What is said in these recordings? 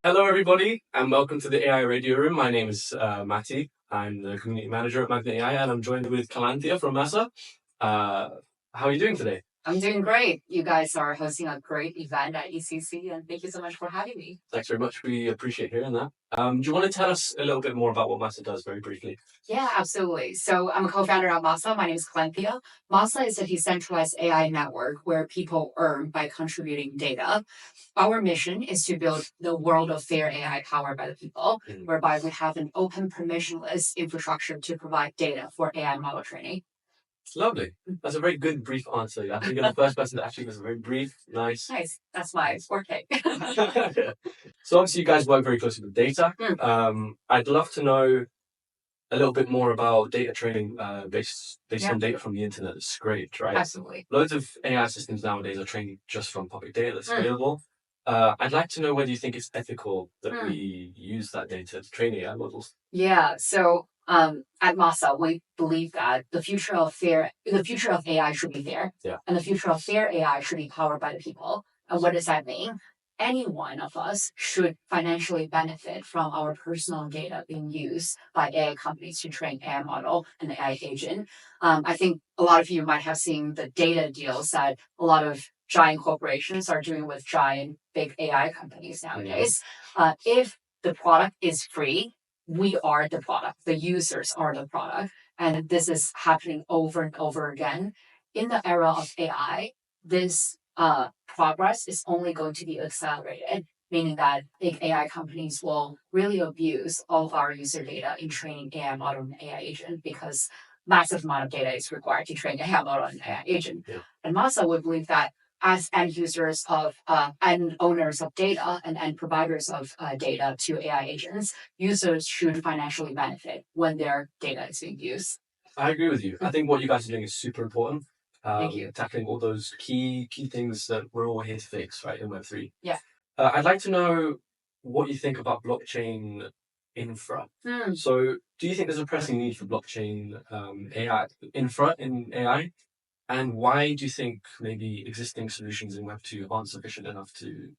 Hello, everybody, and welcome to the AI Radioroom. My name is Matty. I'm the community manager at Magnet AI, and I'm joined with Calanthia from Masa. How are you doing today? I'm doing great. You guys are hosting a great event at ECC, and thank you so much for having me. Thanks very much. We appreciate hearing that. Do you want to tell us a little bit more about what Masa does, very briefly? Yeah, absolutely. So I'm a co-founder of Masa. My name is Calanthia. Masa is a decentralized AI network where people earn by contributing data. Our mission is to build the world of fair AI powered by the people, whereby we have an open permissionless infrastructure to provide data for AI model training. Lovely. That's a very good, brief answer. I think you're the first person that actually gives a very brief, nice. Nice. That's my forte. So obviously, you guys work very closely with data. I'd love to know a little bit more about data training based on data from the internet that's scraped, right? Absolutely. Loads of AI systems nowadays are trained just from public data that's available. I'd like to know whether you think it's ethical that we use that data to train AI models. Yeah. So at Masa, we believe that the future of AI should be fair. Yeah. And the future of fair AI should be powered by the people. And what does that mean? Any one of us should financially benefit from our personal data being used by AI companies to train AI model and AI agent. I think a lot of you might have seen the data deals that a lot of giant corporations are doing with giant big AI companies nowadays. If the product is free, we are the product, the users are the product. And this is happening over and over again. In the era of AI, this progress is only going to be accelerated, meaning that big AI companies will really abuse all of our user data in training AI model and AI agent because massive amount of data is required to train AI model and AI agent. Yeah. And Masa would believe that as end users of and owners of data and providers of data to AI agents, users should financially benefit when their data is being used. I agree with you. I think what you guys are doing is super important. Thank you. Tackling all those key things that we're all here to fix, right, in Web3. Yeah. I'd like to know what you think about blockchain infra. So, do you think there's a pressing need for blockchain AI infra in AI? And why do you think maybe existing solutions in Web2 aren't sufficient enough to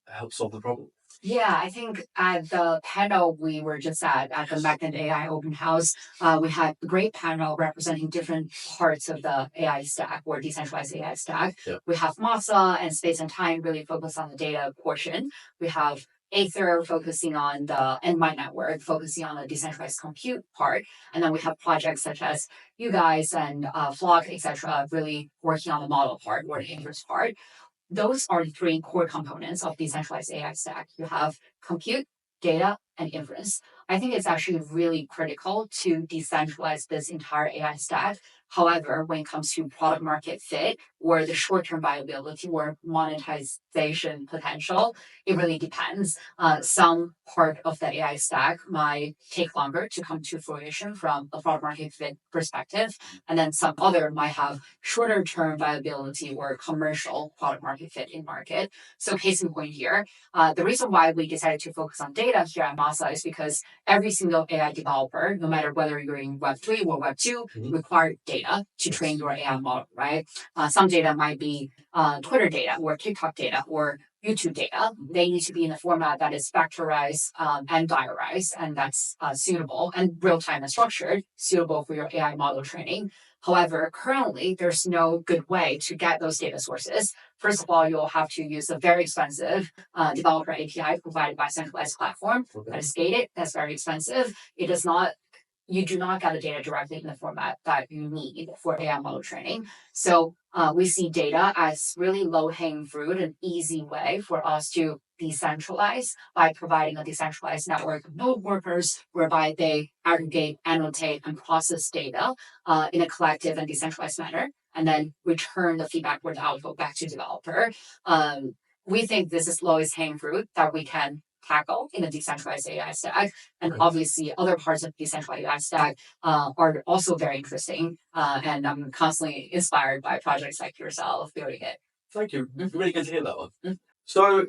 help solve the problem? Yeah, I think at the panel we were just at the Magnet AI open house, we had a great panel representing different parts of the AI stack or decentralized AI stack. Yeah. We have Masa and Space and Time really focus on the data portion. We have Aether focusing on the Endmind network, focusing on the decentralized compute part. And then we have projects such as you guys and Flock, etc., really working on the model part or the inverse part. Those are the three core components of decentralized AI stack. You have compute, data, and inference. I think it's actually really critical to decentralize this entire AI stack. However, when it comes to product market fit or the short-term viability or monetization potential, it really depends. Some part of the AI stack might take longer to come to fruition from a product market fit perspective, and then some other might have shorter term viability or commercial product market fit in market. So case in point here, the reason why we decided to focus on data here at Masa is because every single AI developer, no matter whether you're in Web3 or Web2, require data to train your AI model, right? Some data might be Twitter data or TikTok data or YouTube data. They need to be in a format that is vectorized and diarized, and that's suitable and real-time and structured, suitable for your AI model training. However, currently, there's no good way to get those data sources. First of all, you'll have to use a very expensive developer API provided by a centralized platform that is gated. That's very expensive. You do not get the data directly in the format that you need for AI model training. So we see data as really low-hanging fruit, an easy way for us to decentralize by providing a decentralized network of node workers whereby they aggregate, annotate, and process data in a collective and decentralized manner, and then return the feedback or the output back to developer. We think this is lowest hanging fruit that we can tackle in a decentralized AI stack. And obviously, other parts of decentralized AI stack are also very interesting. And I'm constantly inspired by projects like yourself building it. Thank you. Really good to hear that one. So,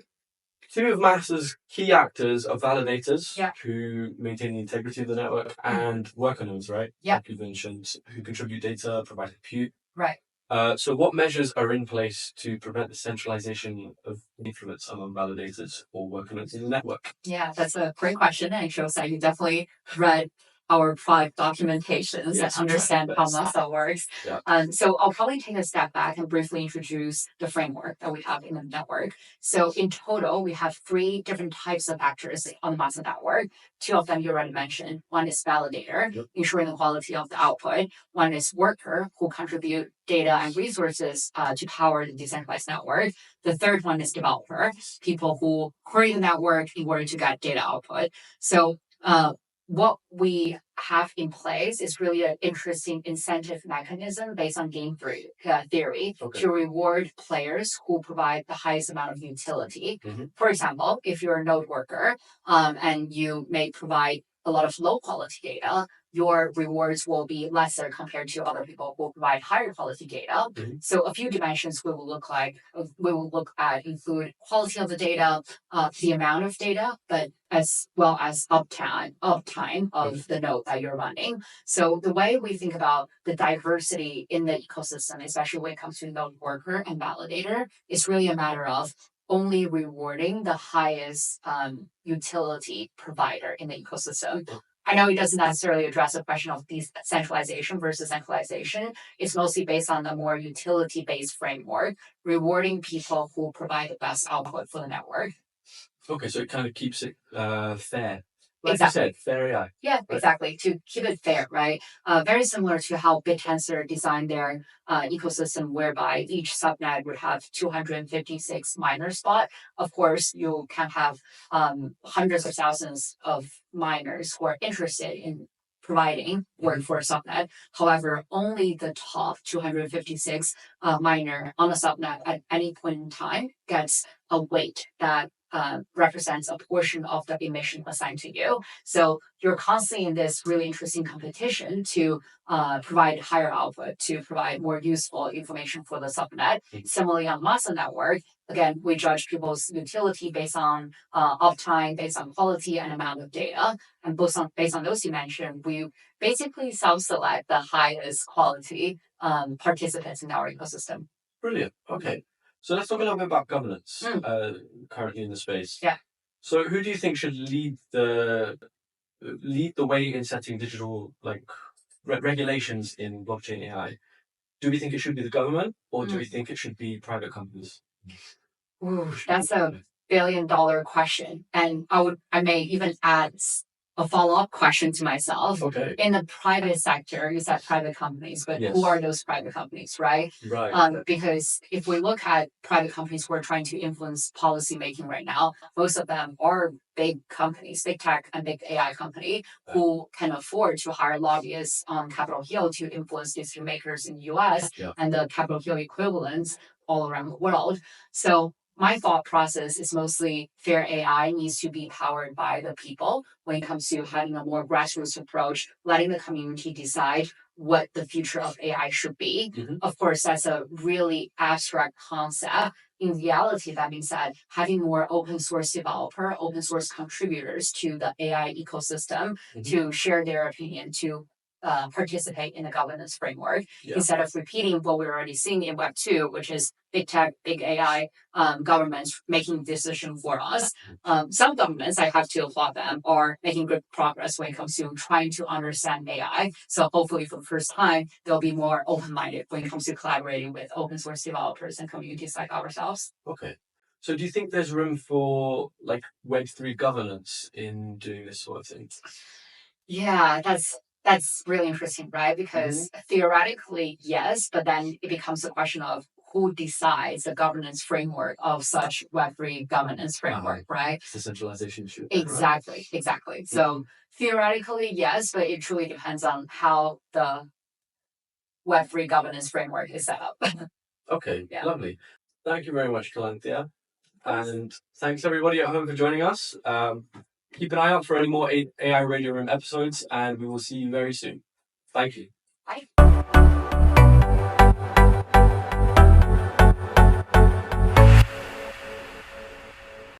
two of Masa's key actors are validators who maintain the integrity of the network and worker nodes, right? Yeah. Like you mentioned, who contribute data, provide compute. Right. So what measures are in place to prevent the centralization of influence among validators or workers in the network? Yeah, that's a great question, and it shows that you definitely read our product documentations and understand how Masa works. Yeah. So I'll probably take a step back and briefly introduce the framework that we have in the network. So in total, we have 3 different types of actors on the Masa network. 2 of them you already mentioned. One is validator, ensuring the quality of the output. One is worker, who contribute data and resources to power the decentralized network. The third one is developer, people who query the network in order to get data output. So what we have in place is really an interesting incentive mechanism based on game theory to reward players who provide the highest amount of utility. For example, if you're a node worker and you may provide a lot of low quality data, your rewards will be lesser compared to other people who provide higher quality data. So a few dimensions we will look at include quality of the data, the amount of data, but as well as uptime of the node that you're running. So the way we think about the diversity in the ecosystem, especially when it comes to node worker and validator, is really a matter of only rewarding the highest utility provider in the ecosystem. I know it doesn't necessarily address the question of decentralization versus centralization. It's mostly based on the more utility-based framework, rewarding people who provide the best output for the network. Okay, so it kind of keeps it fair. Like Exactly. you said, fair AI. Yeah, right? exactly. To keep it fair, right? Very similar to how BitTensor designed their ecosystem, whereby each subnet would have 256 miner spot. Of course, you can have hundreds of thousands of miners who are interested in providing work for a subnet. However, only the top 256 miner on a subnet at any point in time gets a weight that represents a portion of the emission assigned to you. So you're constantly in this really interesting competition to provide higher output, to provide more useful information for the subnet. Similarly, on Masa network, again, we judge people's utility based on uptime, based on quality and amount of data. And based on those dimensions, we basically self-select the highest quality participants in our ecosystem. Brilliant. Okay. So let's talk a little bit about governance currently in the space. Yeah. So who do you think should lead the way in setting digital regulations in blockchain AI? Do we think it should be the government, or do we think it should be private companies? Ooh, that's a $1 billion question, and I may even add a follow-up question to myself. Okay. In the private sector, you said private companies, but Yes. who are those private companies, right? Right. Because if we look at private companies who are trying to influence policy making right now, most of them are big companies, big tech and big AI company who can afford to hire lobbyists on Capitol Hill to influence decision makers in the US and the Capitol Hill equivalents all around the world. So my thought process is mostly fair AI needs to be powered by the people when it comes to having a more grassroots approach, letting the community decide what the future of AI should be. Of course, that's a really abstract concept. In reality, that means that having more open source developer, open source contributors to the AI ecosystem to share their opinion, to participate in the governance framework instead of repeating what we're already seeing in Web 2, which is big tech, big AI governments making decisions for us. Some governments, I have to applaud them, are making good progress when it comes to trying to understand AI. So hopefully for the first time, they'll be more open-minded when it comes to collaborating with open source developers and communities like ourselves. Okay. So do you think there's room for Web3 governance in doing this sort of thing? Yeah, that's really interesting, right? Because theoretically, yes, but then it becomes a question of who decides the governance framework of such Web3 governance framework, right? It's the centralization issue. Exactly, exactly. So theoretically, yes, but it truly depends on how the Web3 governance framework is set up. Okay, lovely. Thank you very much, Calanthia. And thanks everybody at home for joining us. Keep an eye out for any more AI Radioroom episodes, and we will see you very soon. Thank you. Bye.